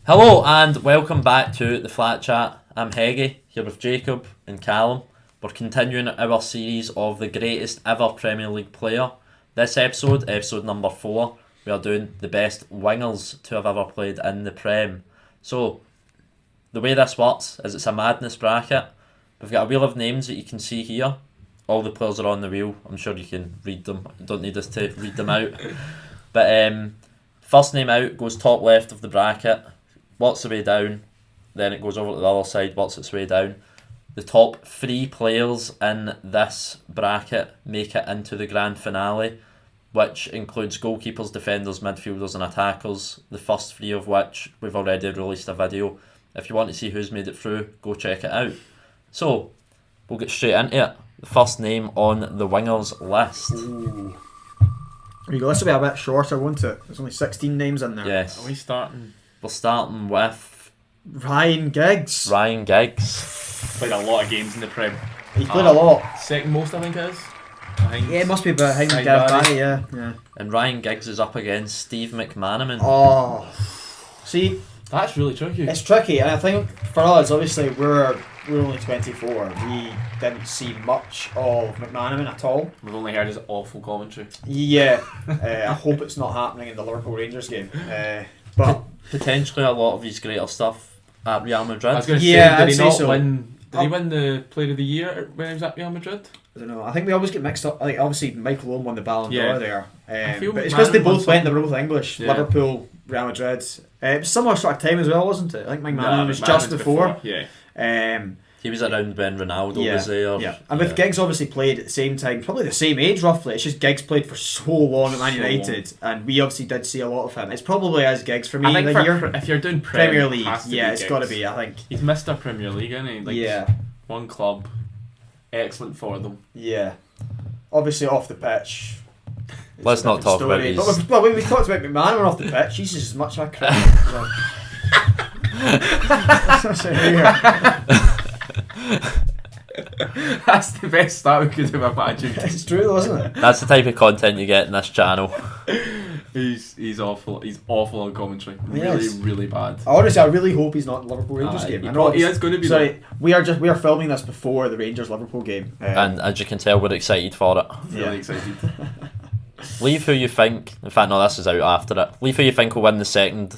Hello and welcome back to the Flat Chat. I'm Heggy, here with Jacob and Callum. We're continuing our series of the greatest ever Premier League player. This episode number 4, we are doing the best wingers to have ever played in the Prem. So, the way this works is it's a madness bracket. We've got a wheel of names that you can see here. All the players are on the wheel. I'm sure you can read them. You don't need us to read them out. But first name out goes top left of the bracket. Works the way down, then it goes over to the other side, works its way down. The top 3 players in this bracket make it into the grand finale, which includes goalkeepers, defenders, midfielders and attackers, the first 3 of which we've already released a video. If you want to see who's made it through, go check it out. So, we'll get straight into it. The first name on the wingers list. Ooh. There you go, this will be a bit shorter, won't it? There's only 16 names in there. Yes. Are we starting? We're starting with Ryan Giggs. Ryan Giggs. Played a lot of games in the Prem. He played a lot. Second most, I think it is. Yeah, it must be behind Behind Barry, yeah. And Ryan Giggs is up against Steve McManaman. Oh. See, That's really tricky. it's tricky, and I think for us, obviously, we're only 24. We didn't see much of McManaman at all. We've only heard his awful commentary. Yeah, I hope it's not happening in the Liverpool Rangers game. But Potentially a lot of his greater stuff at Real Madrid. I was going to Yeah, say, I'd did he say not so. win? Did he win the Player of the Year when he was at Real Madrid? I don't know. I think we always get mixed up. Like obviously, Michael Owen won the Ballon d'Or there, feel but it's because they McManaman both won went. They were both English. Yeah. Liverpool, Real Madrid. It was similar sort of time as well, wasn't it? I think McManaman was McManaman's just before. Yeah. He was around when Ronaldo was there. Yeah, and with Giggs obviously played at the same time, probably the same age roughly. It's just Giggs played for so long at Man So United, and we obviously did see a lot of him. It's probably as Giggs for me I think the for, year. if you're doing Premier League, it has to yeah, be it's Giggs. got to be. I think. He's missed a Premier League, hasn't he? Like, Yeah, one club. Excellent for them. yeah. Obviously off the pitch. it's Let's a not different talk about story. his- But when we talked about McManaman off the pitch, he's just as much of a crap. That's the best start we could have imagined. It's true though, isn't it? That's the type of content you get in this channel. He's awful. He's awful on commentary. Yes. Really bad. Honestly, I really hope he's not in the Liverpool Rangers game. He I know he is going to be. Sorry, we are filming this before the Rangers Liverpool game. And as you can tell, we're excited for it. Really excited. Leave who you think. In fact, no, this is out after it. Leave who you think will win the second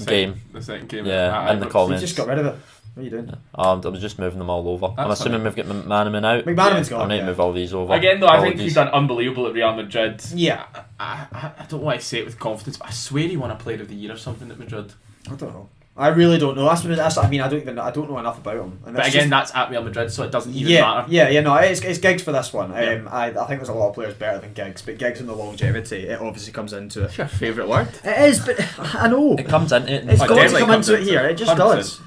game. The second game. Yeah, in the we comments. just got rid of it. What are you doing? I was just moving them all over. I'm That's assuming we've got McManaman out. McManaman's I gone. need to move all these over. Again, though, I think Apologies. he's done unbelievable at Real Madrid. Yeah. I don't want to say it with confidence, but I swear he won a Player of the Year or something at Madrid. I don't know. I really don't know. That's I mean, I don't know enough about him. And But it's again, just- that's at Real Madrid, so it doesn't even yeah, matter. yeah, no, it's Giggs for this one. Yeah. I think there's a lot of players better than Giggs, but Giggs and the longevity, it obviously comes into it. That's your favourite word. It is, but I know. It comes into it. It's got to definitely come comes into it into here. it. It just 100%. does.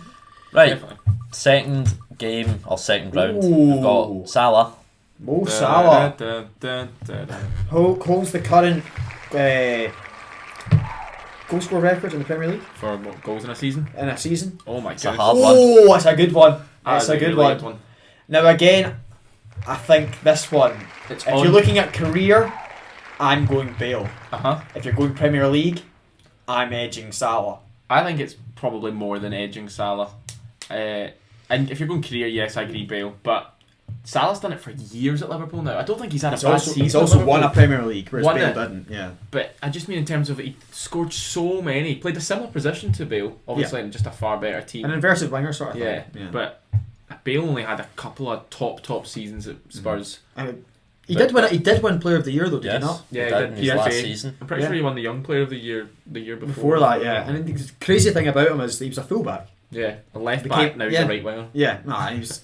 Right, Definitely. second game or second round. Ooh. We've got Salah. Mo Salah Da. holds the current goal score record in the Premier League For what, goals in a season? in a season. Oh my It's a god. hard one. Oh, that's a good one. That's That a is good really one. Now again, I think this one. It's If on. you're looking at career, I'm going Bale. Uh-huh. If you're going Premier League, I'm edging Salah. I think it's probably more than edging Salah. And if you're going career, yes, I agree, Bale. But Salah's done it for years at Liverpool now. I don't think he's had a bad season. He's at also won a Liverpool. Premier League, whereas Won Bale it. didn't. Yeah. But I just mean in terms of he scored so many. He played a similar position to Bale, obviously in just a far better team. An inverted winger sort of yeah, thing. Yeah. but Bale only had a couple of top seasons at Spurs. He did win Player of the Year though, did Yes. he not? Yeah, he he did did. in his PFA. last season. I'm pretty Yeah. sure he won the Young Player of the Year the year before. Before that, yeah. And the crazy thing about him is that he was a fullback. Yeah, a left Became- back, now he's yeah. a right winger. Yeah, he was.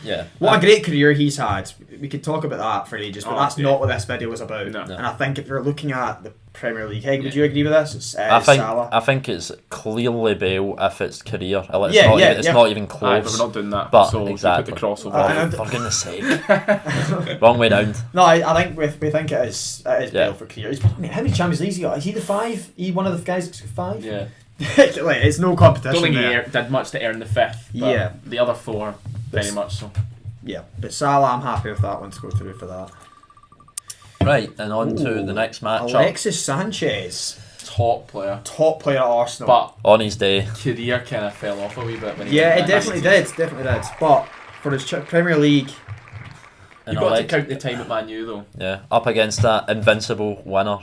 Yeah. What a great career he's had. We could talk about that for ages, but Oh, that's yeah. not what this video was about. No. And I think if you're looking at the Premier League, hey, would you agree with this? It's I think Salah. I think it's clearly Bale if it's career. It's Yeah, not yeah, even, it's yeah. not even Aye, but we're close. not doing that. But so exactly. you put the crossover. I For goodness sake. Wrong way round. No, I think we think it is Yeah. Bale for career. How many Champions Leagues he got? Is he the 5? He one of the guys that's got 5? yeah. Like, it's no competition Don't think he there. did much to earn the 5th. But Yeah. the other 4, very Yes. much so. Yeah, but Salah, I'm happy with that one to go through for that. Right, and on to Ooh, the next matchup. Alexis Sanchez. top player, at Arsenal. but On his day. career kind of fell off a wee bit when he yeah, went it back. definitely did. But for his Premier League, You've got to count the time at Man U though. Yeah, up against that invincible winner,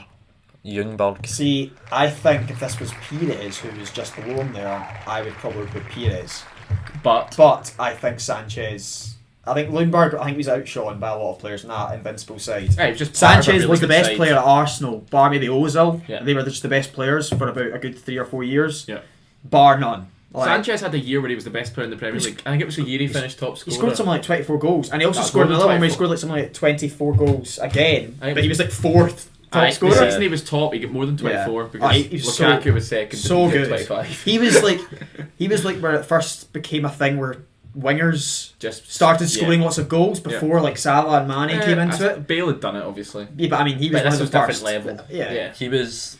Ljungberg. see, I think if this was Pires who was just below him there, I would probably put Pires. But But I think Sanchez. I think Lundberg. I think he's outshone by a lot of players in that invincible side. it was just part of a Sanchez really was the good best side. player at Arsenal, bar maybe Ozil. Yeah. They were just the best players for about a good 3 or 4 years. Yeah. Bar none. Like, Sanchez had a year where he was the best player in the Premier League. I think it was the year he finished top he scorer. scored something like 24 goals, and he also That's scored more than another one where he 24. scored like something like 24 goals again. I think But he was like fourth top The scorer. season he was top, he got more than 24 because he was Lukaku was second. so and he good. got 25. He was like where it first became a thing where wingers Just started scoring lots of goals before like Salah and Mane came into it. Bale had done it, obviously. Yeah, but I mean he was But one this of the was first. different level. Yeah. He was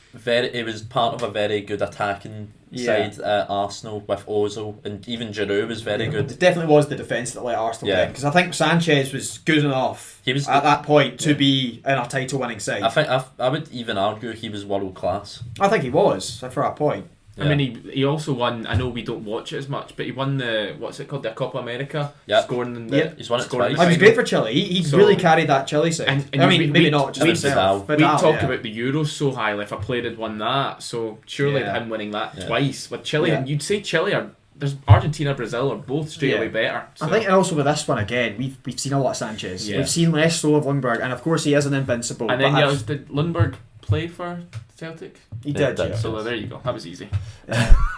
part of a very good attacking side at Arsenal with Ozil, and even Giroud was very good. It definitely was the defence that let Arsenal win, because I think Sanchez was good enough He was at that point to be in a title winning side. I think I would even argue he was world class. I think he was for that point. Yeah. I mean, he also won. I know we don't watch it as much, but he won the what's it called, the Copa America, Yep. scoring in the. Yep. He's won it scoring in twice. the He was final. great for Chile. He So- really carried that Chile side. And I mean, maybe we- not just we- himself. we We Vidal, talked yeah. about the Euros so highly. If a player had won that, so surely Yeah. him winning that Yeah. twice with Chile, Yeah. and you'd say Chile are. There's Argentina, Brazil are both straight Yeah. away better. So. I think, and also with this one again, we've seen a lot of Sanchez. Yeah. We've seen less so of Lundberg, and of course he is an invincible. And then but did Lundberg play for Celtic? he Yeah, did. he did. Yeah. So there you go. That was easy.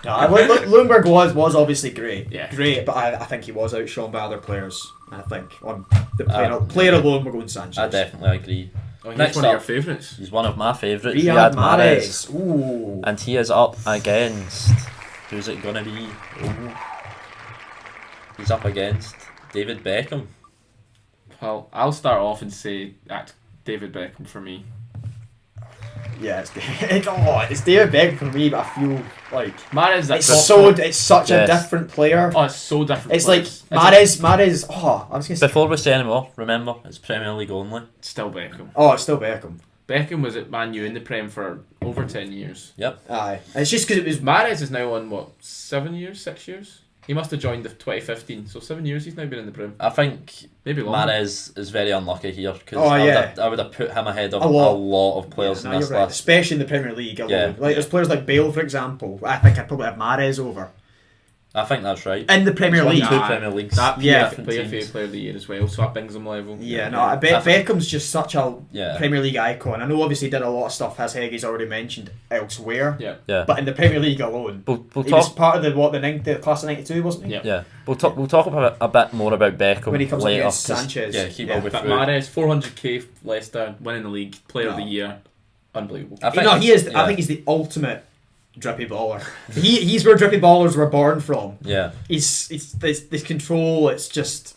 Lundberg was obviously great. Yeah. Great, but I think he was outshone by other players. I think on the player alone, we're going Sanchez. I definitely agree. Oh, he's Next one of up. your favourites. He's one of my favourites, Riyad Riyad Mahrez. Mahrez. Ooh. And he is up against... Who's it going to be? Ooh. He's up against David Beckham. Well, I'll start off and say that's David Beckham for me. Yeah, it's David Beckham for me, but I feel like Mahrez, it's such a Yes. different player. Oh, it's so different. It's like players. Mahrez. Oh, I was gonna say. Before we say any more, remember, it's Premier League only. It's still Beckham. Oh, it's still Beckham. Beckham was at Man U in the Prem for over 10 years. Aye, it's just because it was. Mahrez is now on, what, 7 years, 6 years? He must have joined in 2015, so 7 years he's now been in the Prem. I think Maybe longer. Mahrez is very unlucky here because Oh, yeah. I would have put him ahead of A a lot. lot of players Yeah, in no, this you're right. list. Especially in the Premier League alone. Yeah. Like there's players like Bale, for example. I think I'd probably have Mahrez over I think that's right. in the Premier He's won League. two Nah, Premier Leagues. That Yeah. PFA Player of the Year as well, so that brings him level. Yeah, no, I bet Beckham's just such a Yeah. Premier League icon. I know obviously he did a lot of stuff, as Heggie's already mentioned, elsewhere. Yeah. Yeah. But in the Premier League alone, We'll he was talk. part of the class of '92, wasn't he? Yeah. Yeah, we'll talk about a bit more about Beckham When he comes up later. against 'cause, Sanchez. Yeah, he Yeah. will be But through. Mahrez, 400k Leicester, winning the league, Player of the No. Year, unbelievable. I think, No, he is. I yeah. think he's the ultimate drippy baller. He's where drippy ballers were born from. Yeah, It's this control. It's just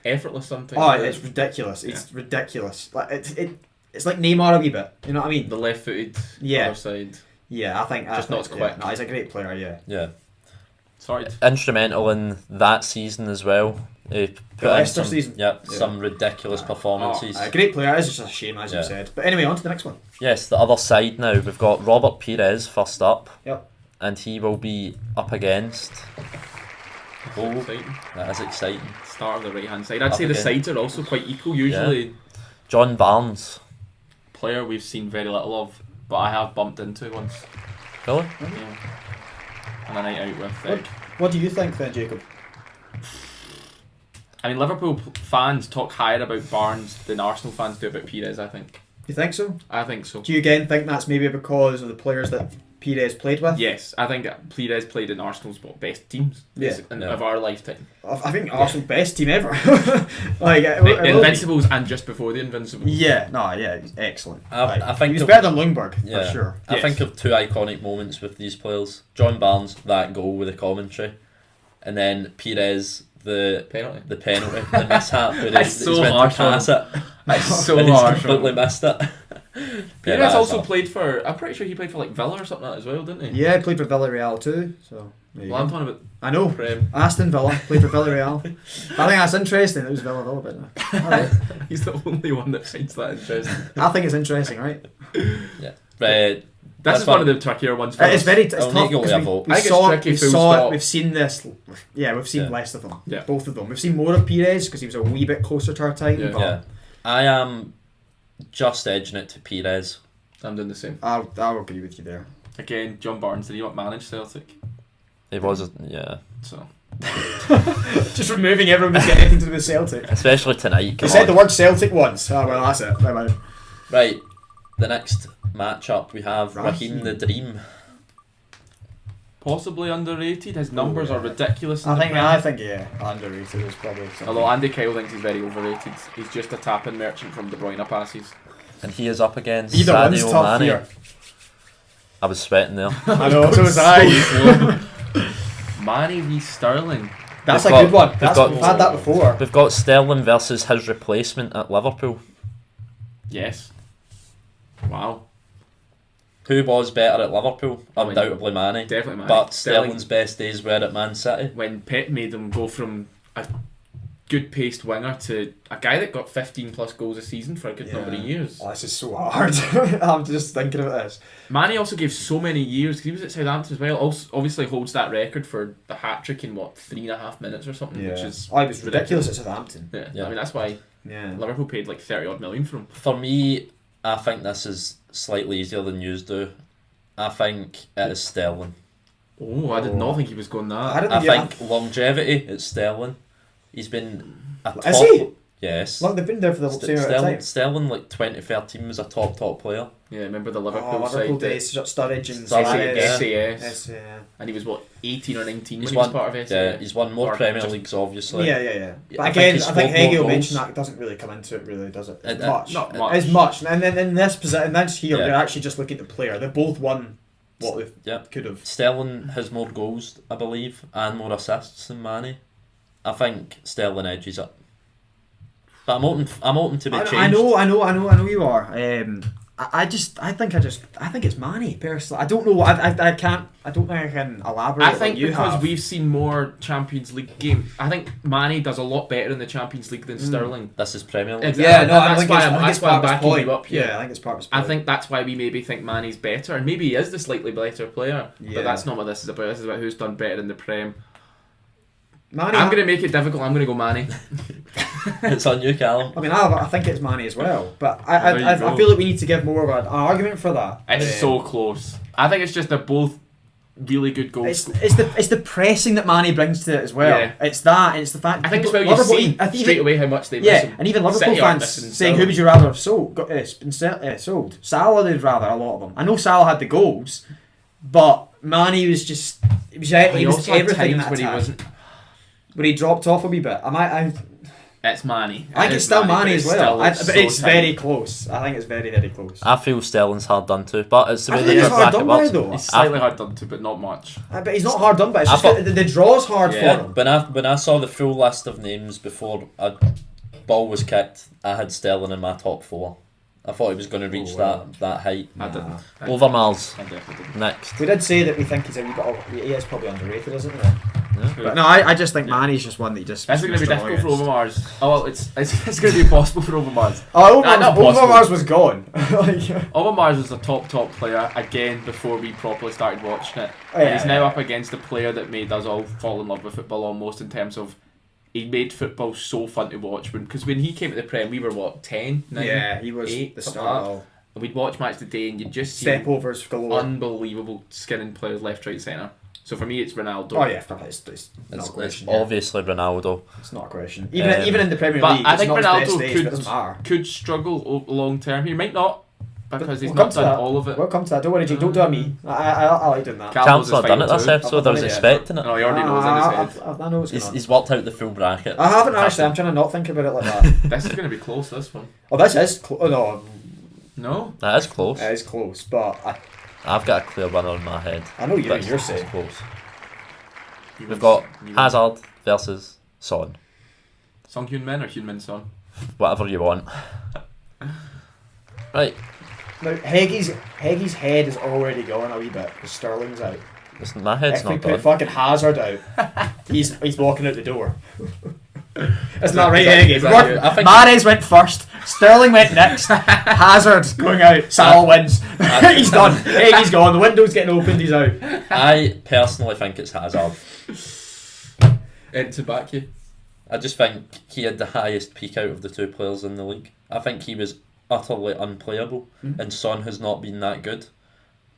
Effortless sometimes. oh, it's ridiculous. It's ridiculous. Like it's like Neymar a wee bit. You know what I mean? The left-footed, Yeah. other side. Yeah, I think Just not as quick. Yeah, no, he's a great player. Yeah. yeah. Sorry. Instrumental in that season as well. He put in Leicester some, season. Yep, Yeah. some ridiculous performances. A great player. It's just a shame, as you Yeah. said. But anyway, on to the next one. Yes, the other side now. We've got Robert Pires first up. Yep. And he will be up against... Oh, Exciting. that is exciting. Start of the right-hand side. I'd Up say the again. sides are also quite equal. Usually, John Barnes. player we've seen very little of, but I have bumped into once. Really? Yeah. On a night out with. What do you think then, Jacob? I mean, Liverpool fans talk higher about Barnes than Arsenal fans do about Pires. I think. You think so? I think so. Do you again think that's maybe because of the players that Pires played with? Yes, I think Pires played in Arsenal's best teams Yeah. of our lifetime. I think Arsenal's best team ever. Like it The will be. Invincibles and just before the Invincibles. Yeah, no, yeah, he's excellent. I think he's the- better than Lundberg Yeah. for sure. I Yes. think of two iconic moments with these players. John Barnes, that goal with the commentary. And then Pires, the Penalty. penalty, the mishap. Where That's he's so went to harsh on pass it. That's so and he's harsh. completely missed it. Pires that is also hard. played for. I'm pretty sure he played for like Villa or something like that as well, didn't he? Yeah, he played for Villarreal too. So there you Well, I'm go. talking about I know. Prem. Aston Villa played for Villarreal. I think that's interesting. It was Villa, but no. Alright. He's the only one that finds that interesting. I think it's interesting, right? Yeah. This is one of the trickier ones for It's us. very it's I'll tough make it because a vote. we I think it's saw, tricky, we full saw stop. it, we've seen this. Yeah, we've seen Yeah. less of them. Yeah. Both of them. We've seen more of Pires because he was a wee bit closer to our time. Yeah. But Yeah. I am just edging it to Pires. I'm doing the same. I'll agree with you there. Again, John Barnes, did he not manage Celtic? It was, yeah. So Just removing everyone who's got anything to do with Celtic. Especially tonight. He Come said on. the word Celtic once. Oh well, that's it. Bye. Right. The next matchup we have Raheem. Raheem the Dream. possibly underrated. His numbers are ridiculous. In I the think Prem. yeah, underrated is probably something. Although Andy Kyle thinks he's very overrated. He's just a tapping merchant from De Bruyne passes. And he is up against Either one's Sadio tough Mane. here. I was sweating there. I know, so was I. Mane v Sterling. That's We've a got- good one. we've That's, got- we've had that before. We've got Sterling versus his replacement at Liverpool. Yes. Wow. Who was better at Liverpool? I mean, Undoubtedly Mane. Definitely Mane. But Sterling's best days were at Man City. When Pep made him go from a good paced winger to a guy that got 15 plus goals a season for a good number of years. Oh, this is so hard. I'm just thinking about this. Mane also gave so many years, 'cause he was at Southampton as well, also obviously holds that record for the hat-trick in 3.5 minutes or something, which is it was ridiculous at Southampton. yeah. I mean, that's why Yeah. Liverpool paid like 30 odd million for him. For me, I think this is slightly easier than you do. I think it is Sterling. Oh, I did not think he was going I that. don't I think think longevity, it's Sterling. He's been a top... Is he? Yes. Look, they've been there for the same amount of Sterling, time. Sterling, like 2013, was a top player. Yeah, remember the Liverpool, Liverpool side days, Sturridge and Sturridge, Suarez. yeah. SAS, Yeah. and he was what 18 or 19 He's when he was won, part of SAS. yeah, he's won more Or Premier just- Leagues, obviously. Yeah. But I think again, he's I think scored more Hegel goals. mentioned that it doesn't really come into it, really, does it? Much. not much. As much. And then in this position, that's here, Yeah. they're actually just looking at the player. They both won what they Yeah. could have. Sterling has more goals, I believe, and more assists than Mane. I think Sterling edges it. But I'm open to be changed. I know you are. I think it's Mane personally. I don't know. I don't think I can elaborate. I think like you because have. we've seen more Champions League games, I think Mane does a lot better in the Champions League than Sterling. This is Premier League. Exactly. Yeah, no, I that's think why it's, I'm, I think that's it's why I'm part of his backing point. you up here. Yeah, I think it's part of his I point. think that's why we maybe think Mane's better, and maybe he is the slightly better player. Yeah. But that's not what this is about. This is about who's done better in the Prem. Mane, I'm going to make it difficult. I'm going to go Mane. It's on you, Callum. I mean, I think it's Mane as well, but There you I go. feel like we need to give more of an argument for that. It's so close. I think it's just they're both really good goals. It's the pressing that Manny brings to it as well. Yeah. It's that, and it's the fact. I think it's people- about you Liverpool- see I think straight even- away how much they miss Yeah, him. and even Liverpool City aren't fans missing saying, "Who Sterling. would you rather have sold? Salah would rather, a lot of them. I know Salah had the goals, but Manny was just he was He was also had everything in times that when he attack. wasn't. When he dropped off a wee bit. I It's Mane. think it's still Manny as well. But so it's tight. very close. I think it's very, very close. I feel Sterling's hard done to, but it's the I way think the it's hard bracket done by works. though. He's slightly hard done to, but not much. But he's not hard done by. It's I just thought- the draw's hard Yeah. for him. When I saw the full list of names before a ball was kicked, I had Sterling in my top 4. I thought he was going to reach wow. that height. I didn't. Overmars I definitely didn't. next. We did say that we think he's a wee bit. He is probably underrated, isn't he? Yeah. But no, I just think Manny's just one that you just. This is going to be strong difficult for against. Overmars. Oh well, it's going to be impossible for Overmars. Oh, Nah, not Overmars possible. was gone. Like, Overmars was a top player again before we properly started watching it. Oh, yeah, And he's now yeah. up against a player that made us all fall in love with football almost in terms of he made football so fun to watch. Because when he came to the Prem, we were what 10, 9, yeah, he was 8, the something star. like of that. all. And we'd watch match of the day and you'd just see Step overs galore. unbelievable skinning players left, right, centre. So for me, it's Ronaldo. Oh yeah, it's not a It's question. Yeah. obviously Ronaldo. It's not a question. Even in the Premier But League, I it's think not his best Ronaldo days, but it doesn't matter. could struggle long term. He might not because he's We'll not come to done that. all of it. We'll come to that. Don't worry, Jake. Don't do it me. I like doing that. Callum's not done it this too. episode, I was Yeah. expecting it. No, he already knows in his head. I know what's going on. He's worked out the full bracket. I haven't actually. I'm trying to not think about it like that. This is going to be close, this one. Oh, this is oh, no, No? That is close. it is close, but I've got a clear winner in my head. I know but you're it's saying. close. We've got Hazard versus Son. Sung Hyun Min or Hyun Min Son? Whatever you want. Right. Now, Heggy's head is already going a wee bit because Sterling's out. Listen, my head's If we not put done. fucking Hazard out, he's walking out the door. Isn't that right, Eggy? Exactly. I think- Mahrez went first, Sterling went next, Hazard going out, Salah wins. He's done. Eggy's gone, the window's getting opened, he's out. I personally think it's Hazard. And to back you. I just think he had the highest peak out of the two players in the league. I think he was utterly unplayable, and Son has not been that good.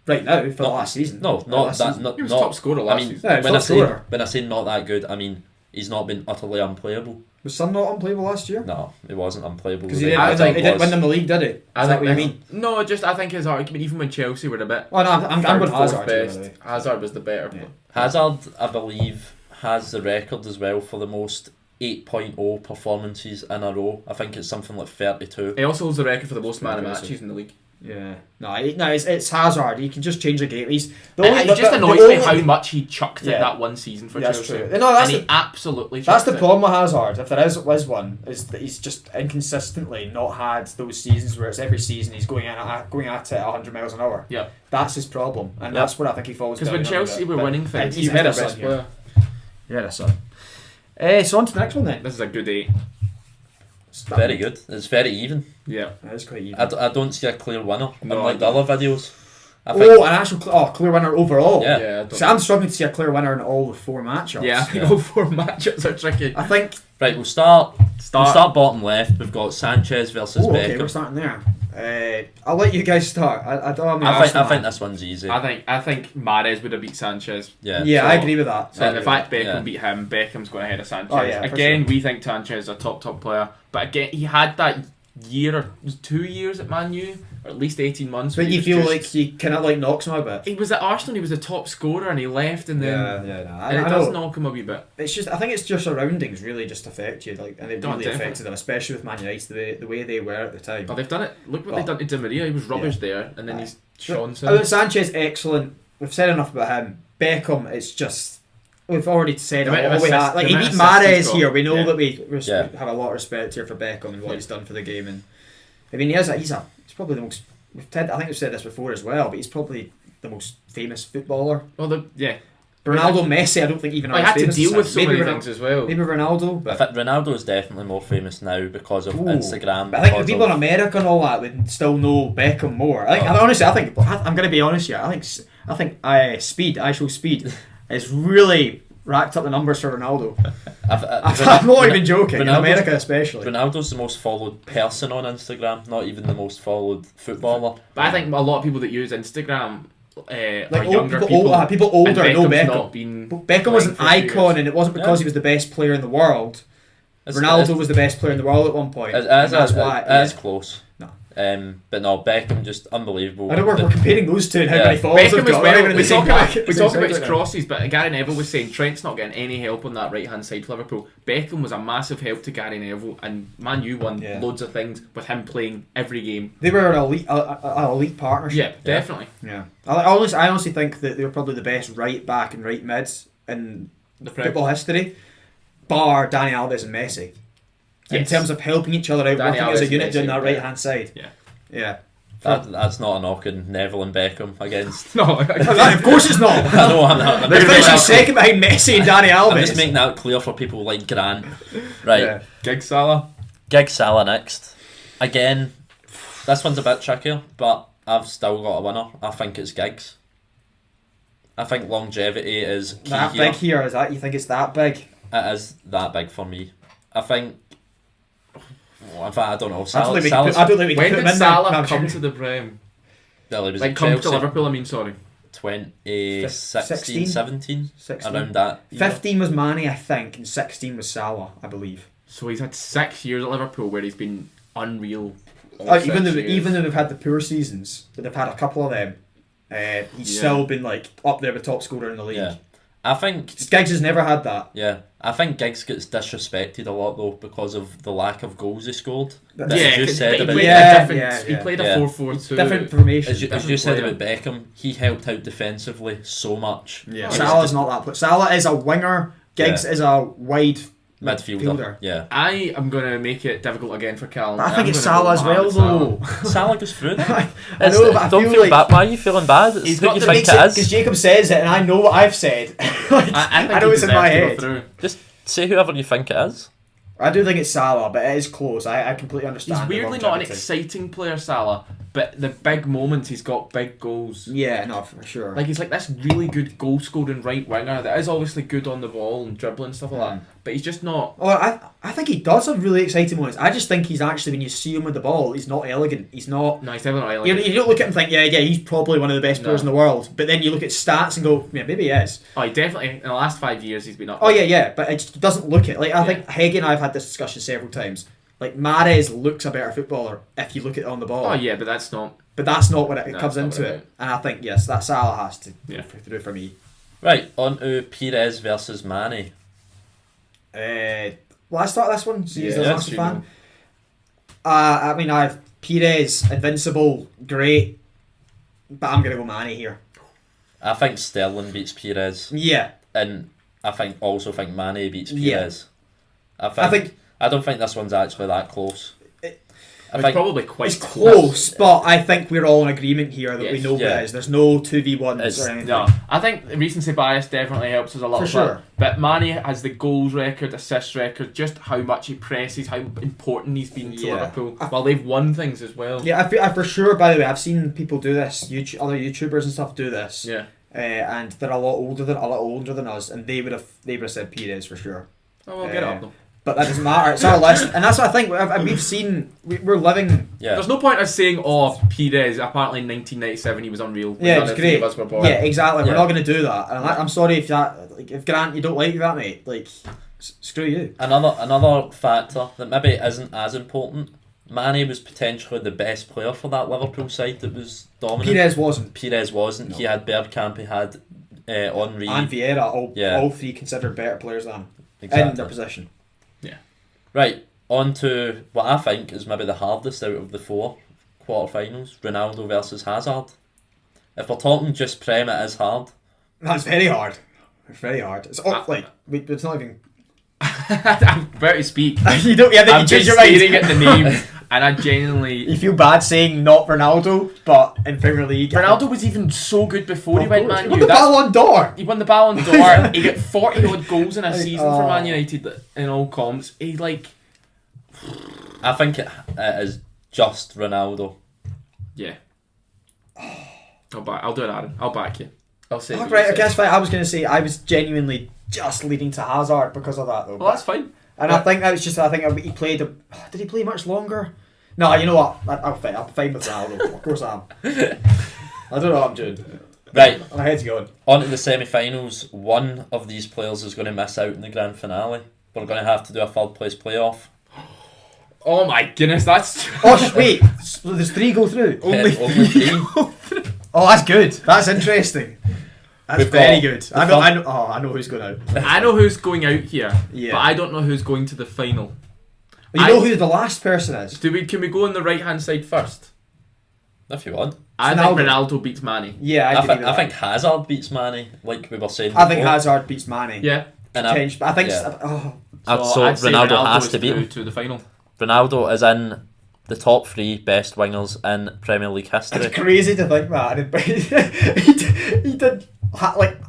Right now, for Not- last season. No, not last that. season. Not, He was not, top scorer I last mean, season. Yeah, when I top say scorer. when I say not that good, I mean he's not been utterly unplayable. Was Son not unplayable last year? No, he wasn't unplayable. Because The he way I didn't, think he didn't win them the league, did he? Is that what you mean? No, just I think his argument, even when Chelsea were a bit Oh no, I'm third, going fourth Hazard. best, by the way. Hazard was the better player. Hazard, I believe, has the record as well for the most 8.0 performances in a row. I think it's something like 32. He also holds the record for the most man of Aggressive. matches in the league. Yeah. No, it's Hazard. He can just change the game. He's It just annoys me how much he chucked Yeah. it that one season for That's Chelsea. true. No, that's and he the- absolutely That's chucked the it. problem with Hazard. If there is one, is that he's just inconsistently not had those seasons where it's every season he's going at it at 100 miles an hour. Yeah. That's his problem, and Yeah. that's where I think he falls. Because when down a little Chelsea bit. were But winning things, he's he was ahead the of Son best here. player. Yeah, that's Son. So on to the next one then. This is a good 8. Very good. It's very even. Yeah. That is quite even. I don't see a clear winner, No, unlike I the don't. other videos. I think, An actual clear winner overall. Yeah. Yeah, I don't So I'm struggling to see a clear winner in all the 4 matchups. Yeah, I think Yeah. all 4 matchups are tricky. I think. right, we'll start bottom left. We've got Sanchez versus Oh, okay, Beckham. we're starting there. I'll let you guys start. I don't. I think this one's easy. I think Mahrez would have beat Sanchez. Yeah. Yeah, I So- agree with that. And the fact Beckham Yeah. beat him, Beckham's going ahead of Sanchez. Oh, yeah, for Again, sure. we think Sanchez is a top player. But again, he had that year or 2 years at Man U, or at least 18 months. But where he you was feel just- like he kind of like knocks him a bit. he was at Arsenal, he was the top scorer, and he left, and then no, and it I does know. knock him a wee bit. It's just I think it's your surroundings really just affect you, like, and it Oh, really definitely. affected them, especially with Man United the way they were at the time. But they've done it. Look what they've done to Di Maria. He was rubbish there, and then he's shone But since. Sanchez, excellent. We've said enough about him. Beckham, it's just we've already said The amount of all we assists- have. Like the he amount beat of assists he's Mahrez got. here. We know Yeah. that we Yeah. have a lot of respect here for Beckham and what he's done for the game. And I mean, he's probably the most. I think we've said this before as well, but he's probably the most famous footballer. Well, Ronaldo, Messi, I don't think even. I are had to famous deal as with him. so Maybe many Ronaldo- things as well. Maybe Ronaldo, I but. think Ronaldo is definitely more famous now because of Ooh. Instagram. But I think the because people in of- America and all that would still know Beckham more. I think, honestly, I'm going to be honest here. I think Show Speed, has really racked up the numbers for Ronaldo. I'm not even joking. In Ronaldo's- America, especially. Ronaldo's the most followed person on Instagram, not even the most followed footballer. But I think a lot of people that use Instagram are Like younger people older and know Beckham's Beckham. not been Beckham was an playing for a few icon, years. and it wasn't because Yeah. he was the best player in the world. It's- Ronaldo it's- was the best player in the world at one point. It and is, that's why. it's close. No. But no, Beckham just unbelievable. I don't know we're comparing those two and how Yeah. many followers Beckham they've as got. well. We're not even in We the same talk about bracket- we same talk about side his right now. crosses, but Gary Neville was saying Trent's not getting any help on that right hand side for Liverpool. Beckham was a massive help to Gary Neville, and Man U won Yeah. loads of things with him playing every game. They were an elite partnership. Yeah, definitely. Yeah, I honestly think that they were probably the best right back and right mids in The Prem. football history, bar Dani Alves and Messi. In Yes. terms of helping each other out, Dani working as a Alves unit and down Messi, that yeah. right hand side. Yeah. Yeah. That's not a knock on Neville and Beckham against. No, Of course it's not. I know I'm not. I'm They're just, finishing making, second behind Messi and Dani I'm Alves. just making that clear for people like Grant. Right, Yeah. Gig Salah. Gig Salah next. Again, this one's a bit trickier, but I've still got a winner. I think it's Giggs. I think longevity is key That here. big here, is that? You think it's that big? It is that big for me. I think. Well, in fact, I don't know. I don't Salah, think we Salah's, can put him When in did there. Salah No, I'm come joking. to the Prem? well, he was Like at come to Chelsea Liverpool? I mean, sorry. 2016, 16? 17, 16. around that. year. 15 was Mane, I think, and 16 was Salah, I believe. So he's had 6 years at Liverpool where he's been unreal. all Even 6 though years. even though they've had the poor seasons, but they've had a couple of them, he's Yeah. still been like up there with top scorer in the league. Yeah. I think. Giggs has never had that. Yeah, I think Giggs gets disrespected a lot though because of the lack of goals he scored. That's- As Yeah, you 'cause said he about played Yeah, a different. yeah, He yeah. played Yeah. a 4-4-2. Different formation. As you different said player. about Beckham, he helped out defensively so much. Yeah, Oh, Salah's not that player. Salah is a winger. Giggs is a wide Midfielder. fielder. Yeah. I am going to make it difficult again for Callum. But I think I'm it's gonna go Salah as well, Mohamed Salah. though. Salah goes through. I know, but I Don't feel feel like bad. Why are you feeling bad? It's He's who got you the think because it is. Jacob says it, and I know what I've said. I think I know he it's in my deserves to go head. through. Just say whoever you think it is. I do think it's Salah, but it is close. I completely understand. He's weirdly not an exciting player, Salah, but the big moments he's got big goals. Yeah, no, for sure. Like he's like this really good goal scoring right winger that is obviously good on the ball and dribbling and stuff like that. But he's just not. Oh, I think he does have really exciting moments. I just think he's actually, when you see him with the ball, he's not elegant. He's not. No, he's definitely not elegant. You don't look at him and think, yeah, he's probably one of the best players in the world. But then you look at stats and go, yeah, maybe he is. Oh, he definitely, in the last 5 years, he's been up. Oh, yeah, but it just doesn't look it. Like, I think Heggie and I have had this discussion several times. Like, Mahrez looks a better footballer if you look at it on the ball. Oh, yeah, but that's not. But that's not what it comes into it. And I think, yes, that Salah has to go through for me. Right, on to Pires versus Mane. Well, I start this one. So you're a massive fan. I mean, I've Pires, invincible, great, but I'm gonna go Mane here. I think Sterling beats Pires. Yeah, and I think Mane beats Pires. Yeah. I don't think this one's actually that close. It's probably quite it's close, but I think we're all in agreement here that we know what it is. There's no 2v1s or anything. No, I think recency bias definitely helps us a lot. For sure. But Mane has the goals record, assist record, just how much he presses, how important he's been to Liverpool. Well, they've won things as well. Yeah, I for sure, by the way, I've seen people do this, other YouTubers and stuff do this. Yeah. And they're a lot older than us, and they would have said Pires for sure. Oh, well, get up though. But that doesn't matter. It's our list, and that's what I think. We've seen. We're living. Yeah. There's no point us saying, "Oh, Pires." Apparently, in 1997, he was unreal. Yeah, it was great. Of us were born. Yeah, exactly. Yeah. We're not going to do that. And I'm sorry if Grant, you don't like that, mate. Like, screw you. Another factor that maybe isn't as important. Mane was potentially the best player for that Liverpool side that was dominant. Pires wasn't. No. He had Bergkamp. He had Henry and Vieira. All three considered better players than him in their position. Right, on to what I think is maybe the hardest out of the 4 quarterfinals, Ronaldo versus Hazard. If we're talking just Prem, it is hard. That's very hard. It's very hard. It's it's not even... I'm about to speak. You don't. Yeah, I'm just staring at the name, and I genuinely... You feel bad saying not Ronaldo, but in Premier League... Ronaldo was even so good before he went Man U. He won the Ballon d'Or. He won the Ballon d'Or. He got 40 odd goals in a season for Man United in all comps. I think it is just Ronaldo. Yeah. I'll do it, Aaron. I'll back you. I'll say. Right, I guess fine. I was going to say I was genuinely just leaning to Hazard because of that, though. Well, that's fine. And I think that was just. I think he played. Did he play much longer? No, you know what? I'm fine with Ronaldo. Of course I am. I don't know what I'm doing. Right, my head's going. On to the semi-finals. One of these players is going to miss out in the grand finale. We're going to have to do a third place playoff. Oh my goodness, that's... Oh, wait. So there's 3 go through? Only 3 go through. Oh, that's good. That's interesting. That's very good. I know who's going out. I know who's going out here, yeah. But I don't know who's going to the final. You know who the last person is? Can we go on the right-hand side first? If you want. I think Ronaldo beats Mane. Yeah, I think Hazard beats Mane, like we were saying before. I think Hazard beats Mane. Yeah. But I think... So Ronaldo has to beat him. To the final. Ronaldo is in the top 3 best wingers in Premier League history. It's crazy to think that. He did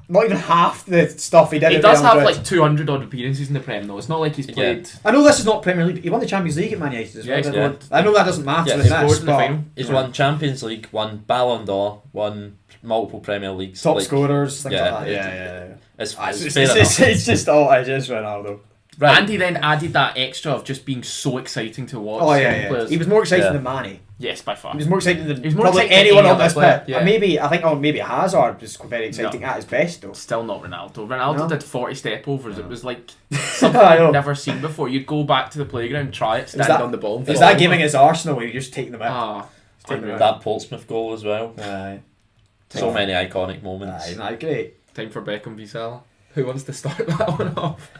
not even half the stuff he did. He does have like 200 odd appearances in the Prem though. It's not like he's played. Yeah. I know this is not Premier League. He won the Champions League at Man United as well. I know that doesn't matter. He's won Champions League, won Ballon d'Or, won multiple Premier Leagues, top scorers, things like that. Yeah. It's just Ronaldo. Right. And he then added that extra of just being so exciting to watch. Oh yeah. He was more exciting than Mane. Yes, by far. He was more exciting than anyone on this pitch. Yeah. Maybe Hazard was very exciting at his best though. Still not Ronaldo. Ronaldo did 40 step overs. It was like something I've never seen before. You'd go back to the playground, try it, stand on the ball. Is that game against Arsenal where you just take them out? That Portsmouth goal as well. So many iconic moments. Great. Time for Beckham v Salah. Who wants to start that one off?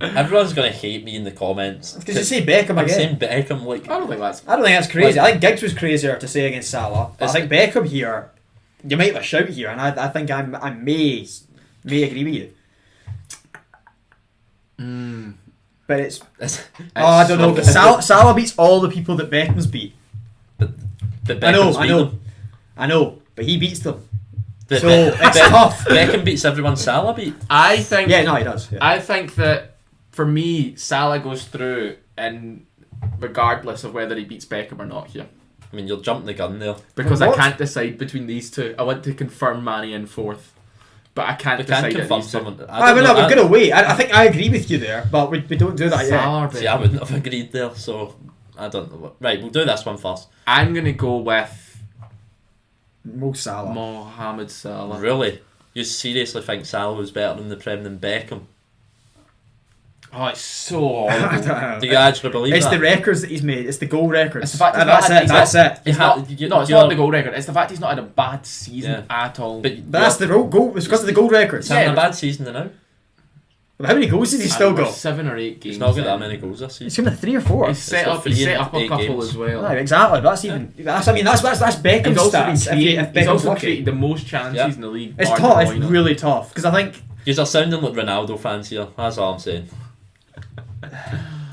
Everyone's going to hate me in the comments. Because you say Beckham again. I'm saying Beckham, like... I don't think that's crazy. I think Giggs was crazier to say against Salah. But I think Beckham here, you might have a shout here, and I think I may agree with you. But it's I don't know. But Salah beats all the people that Beckham's beat. But Beckham's I know. But he beats them. So it's tough. Beckham beats everyone Salah beat. I think... Yeah, no, he does. Yeah. I think that For me, Salah goes through, and regardless of whether he beats Beckham or not here. I mean, you're jumping the gun there. Because What? I can't decide between these two. I want to confirm Mane in fourth, but I can't We can decide confirm these two. someone. We've got to wait. I think I agree with you there, but we don't do that yet. Salah or See, I Beckham. wouldn't have agreed there, so I don't know. Right, we'll do this one first. I'm going to go with Mo Salah. Mohamed Salah. Really? You seriously think Salah was better in the Prem than Beckham? Oh, it's so horrible. Do you actually believe It's that? the records that he's made. It's the goal records. It's the fact And he's that's not- it. That's it. It's not, no, it's not the goal record. It's the fact he's not had a bad season at all. But But that's the goal. It's because of the goal records. He's having Yeah. a bad season now. But how many goals has he still got? 7 or 8 games. He's not got that in. many goals this He's season. given 3 or 4. He's set got up. 3 He's set in up a 8 couple games. as well. Right, exactly. But that's even. That's Beckham's He's also stats. been creating, If he's Beckham's also lucky. created the most chances Yeah. in the league. It's bar tough. De It's Bruyne. really tough because I think You're sounding like Ronaldo fans here. That's all I'm saying.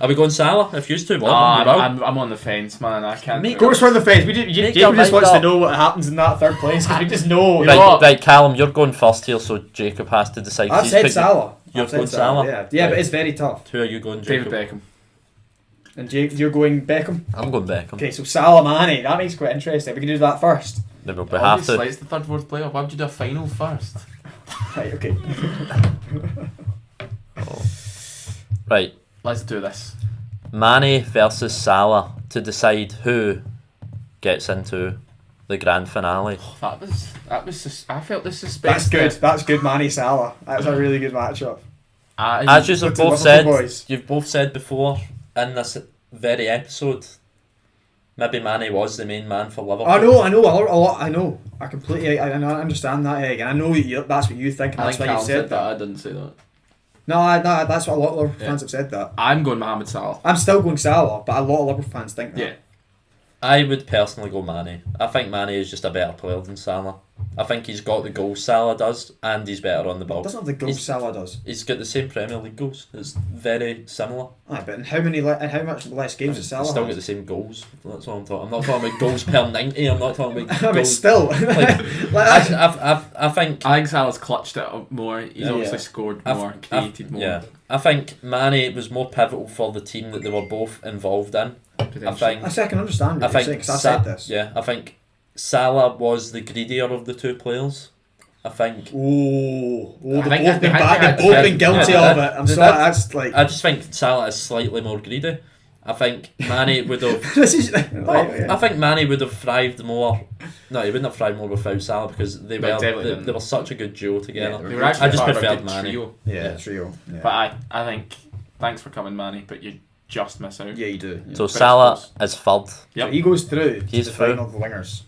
Are we going Salah? If you two want, we're out. I'm on the fence, man. I can't. Make- goes for the fence. Make Jacob your just mind wants to up. know what happens in that third place because we just know. You know Right, what? right, Callum, you're going first here, so Jacob has to decide. I've He's said picked- Salah. You've I've said gone Salah? Yeah, Right. but it's very tough. Who are you going, David Jacob? Beckham. And Jake, you're going Beckham. I'm going Beckham. Okay, so Salah Mane. That makes it quite interesting. We can do that first. Then we'll have Obviously, to. it's the third, fourth player. Why would you do a final first? Right. Okay. Right, Let's do this. Mane versus Salah to decide who gets into the grand finale. That was. I felt the suspense. That's good. there. That's good. Mane Salah. That's a really good matchup. As you have Look to both Liverpool said, boys. you've both said before in this very episode, maybe Mane was the main man for Liverpool. I know. A lot. I know. I completely. I understand that, Egg. And I know that's what you think. And I that's think why you Callum said that. I didn't say that. No, that's what a lot of Liverpool fans have said that. I'm going Mohamed Salah. I'm still going Salah, but a lot of Liverpool fans think that. Yeah. I would personally go Mane. I think Mane is just a better player than Salah. I think he's got the goals Salah does, and he's better on the ball. Doesn't have the goals He's- Salah does. He's got the same Premier League goals. It's very similar. Aye, but in how much less games does He's Salah still have? got the same goals. That's what I'm talking. I'm not talking about goals per 90. I'm not talking about I mean, goals. still. I think. I think Salah's clutched it up more. He's Yeah. obviously scored I've- more, created more. Yeah, I think Mane was more pivotal for the team that they were both involved in. I think. I can understand what I you're think. saying because I said this. Yeah, I think Salah was the greedier of the two players. I think. Oh, they've think both been I bad. think They've both I- been guilty yeah, of it. I'm that- sorry. That's like. I just think Salah is slightly more greedy. I think Mane would have. This is. I think Mane would have thrived more. No, he wouldn't have thrived more without Salah because they No, were definitely they, didn't. they were such a good duo together. They were actually I just part of a preferred good Mane. trio. Yeah, it's real. Yeah. But I think thanks for coming, Manny, but you just miss out. Yeah, you do. Yeah. So But Salah it's is third. Yep. So he goes through. He's to the through. final of the wingers.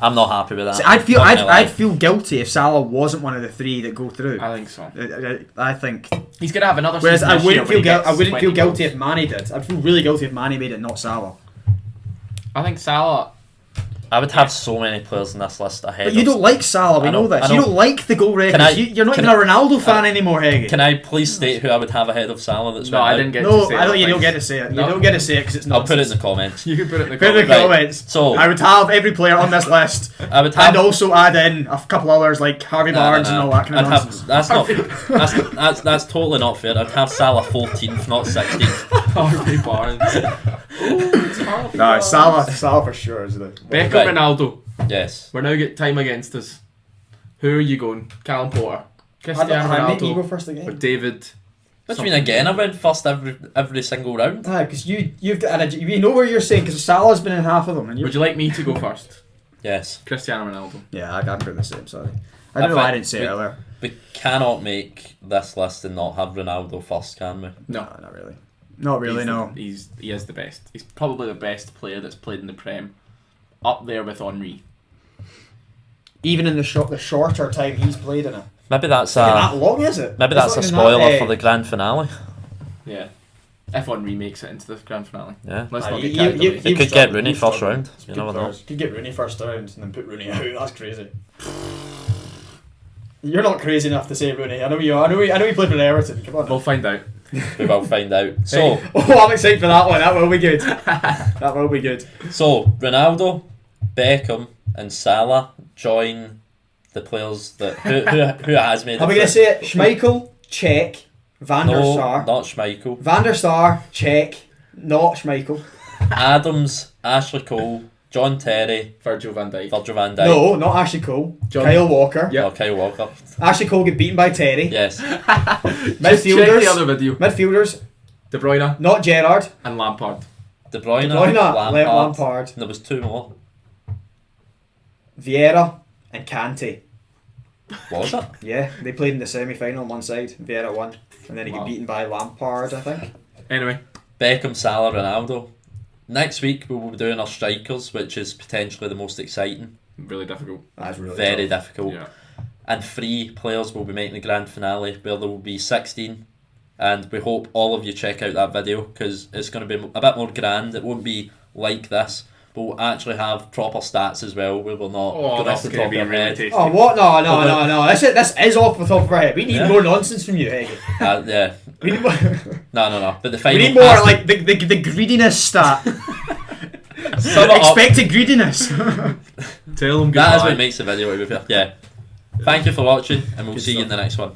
I'm not happy with that. See, I'd Not gonna lie. I'd feel guilty if Salah wasn't one of the 3 that go through. I think so. I think. He's gonna have another. Whereas season I this year wouldn't where he feel gets I wouldn't 20 feel guilty goals. if Mane did. I'd feel really guilty if Mane made it, not Salah. I think Salah. I would have so many players in this list ahead. But you of don't like Salah. We I know know, this. I You know. don't like the goal records. I- You're not can even a Ronaldo fan anymore, Heggie. Can I please state who I would have ahead of Salah? That's No, went I out? didn't get. No, to say I don't. that, You don't thanks. get to say it. No. You don't get to say it because it's not. I'll put it in the comments. You can put it in the Put it in the comments. Right. comments. So I would have every player on this list, I would have. and also add in a couple others like Harvey Barnes and all that kind of I'd nonsense. have, that's totally not fair. I'd have Salah 14th, not 16th. Harvey Barnes. No, Salah for sure is the. Beckham, Right. Ronaldo. Yes. We're now getting time against us. Who are you going? Callum Porter, Cristiano I make you go Ronaldo, first or again. David? What do you mean again? I went first every single round. Aye, because you know where you're saying because Salah's been in half of them, and you. Would you like me to go first? Yes. Cristiano Ronaldo. Yeah, I got the same. Sorry, I don't know why I didn't say it earlier. We cannot make this list and not have Ronaldo first, can we? No, No, not really. Not really. No. He is the best. He's probably the best player that's played in the Prem, up there with Henry. Even in the shorter time he's played in it. Maybe that's That long is it? maybe It's that's a not even spoiler that, for the grand finale. Yeah, if Henry makes it into the grand finale. Yeah. Let's Aye, not get you- carried you- away. They could get Rooney first round. You Good never know. players. Could get Rooney first round and then put Rooney out. That's crazy. You're not crazy enough to say Rooney. I know you are. I know you played for Everton. Come on. We'll find out. We will find out. So Oh, I'm excited for that one. That will be good. That will be good. So Ronaldo, Beckham, and Salah join the players that who has made. Are we it going to through. say it? Schmeichel, check. Van der No, Sar. not Schmeichel. Van der Sar, check. Not Schmeichel. Adams, Ashley Cole, John Terry, Virgil van Dijk. Virgil van Dijk. No, not Ashley Cole. John- Kyle Walker. Yeah. Oh, Kyle Walker. Ashley Cole get beaten by Terry. Yes. Just check Midfielders. the other video. Midfielders. De Bruyne Not Gerrard. and Lampard. De Bruyne, De Bruyne, Lampard. Lampard. And there was two more. Vieira and Kante. Was it? Yeah, they played in the semi-final on one side. Vieira won. And then he Wow. got beaten by Lampard, I think. Anyway, Beckham, Salah, Ronaldo. Next week we will be doing our strikers, which is potentially the most exciting. really difficult. That's really Very tough. difficult. Yeah. And 3 players will be making the grand finale, where there will be 16. And we hope all of you check out that video, because it's going to be a bit more grand. It won't be like this, but we'll actually have proper stats as well. We will not Oh, go this off the is top going of to be our really head. tasty. Oh, what? No. This is off the top of our head. We need Yeah. more nonsense from you, Heggie. Yeah. We need more, No. But the we final need more has to- like the greediness stat. Sum it up. Expected greediness. Tell them That is goodbye. what makes the video. Yeah. Thank you for watching, and we'll Good see you in stuff. the next one.